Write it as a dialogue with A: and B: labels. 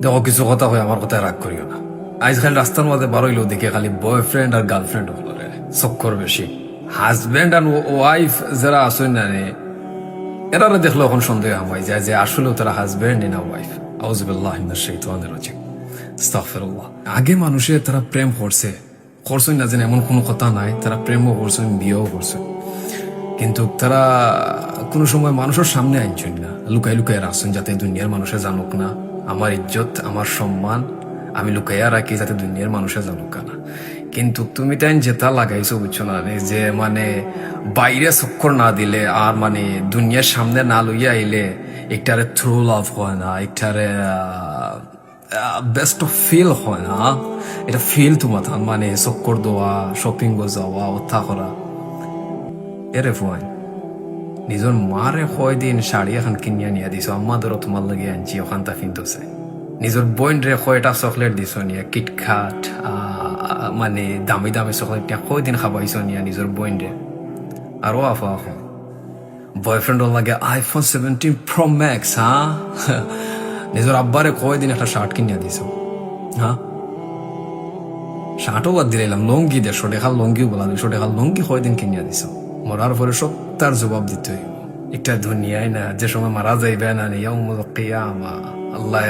A: দেখো কিছু কথা হয় আমার কথায় রাগ করিও না। আজকাল রাস্তার মধ্যে বারোইলেও দেখে খালি বয়ফ্রেন্ড আর গার্লফ্রেন্ড হলো রে চক্কর বেশি। হাজব্যান্ড আর ওয়াইফ যারা আসেন না রে, এরা দেখলো এখন সন্দেহ হয় যায় যে আসলেও তারা হাজব্যান্ড না ওয়াইফ। আউযুবিল্লাহি মিনাশ শাইতানির রাজিম। আস্তাগফিরুল্লাহ। আগে মানুষে তারা প্রেম করছেন না যেন এমন কোনো কথা নাই, তারা প্রেমও করছেন, বিয়েও করছেন, কিন্তু তারা কোনো সময় মানুষের সামনে আনছেন না, লুকাই লুকাই রাখছেন যাতে দুনিয়ার মানুষে জানুক না। আমার ইজ্জত, আমার সম্মান আমি লুকাইয়া রাখি যাতে দুনিয়ার মানুষে জানুক না। কিন্তু তুমি তাই যেটা লাগাইছো বুঝছো না রে, যে মানে বাইরে চক্কর না দিলে আর মানে দুনিয়ার সামনে না লইয়া আইলে একটারে থ্রু লাভ হয় না, একটারে বেস্ট অফ ফিল হয় না। এটা ফিল তোমার মানে চক্কর দেওয়া, শপিং যাওয়া, অথা করা। এরে ফুয়াই নিজের মারে কয়দিন শাড়ি এখন কিনিয়া নিয়ে দিছ, আম্মা ধরো তোমার লাগে আনছি ওখানটা কিনতেছে। নিজের বোন রে কয়টা চকলেট দিছ নিয়ে, কিটখাট মানে দামি দামি চকলেট নিয়ে কয়দিন খাবাইছ নিয়ে নিজের বোন রে। আর ও আফা বয়ফ্রেন্ডর লাগে আইফোন 17 প্রো ম্যাক্স। হ্যাঁ, নিজের আব্বারে কয়দিন একটা শার্ট কিনিয়া দিছ। হ্যাঁ, শার্টও বাদ দিলাম, লঙ্গি 150 টাকার লঙ্গিও বলা 200 টাকার লঙ্গি কয়দিন কিনিয়া দিছ। মরার পরে সব তার জবাব দিতে হইব। একটা দুনিয়ায় না যে সময় মারা যাইবে না, নিয়াউমুল কিয়ামা আল্লাহ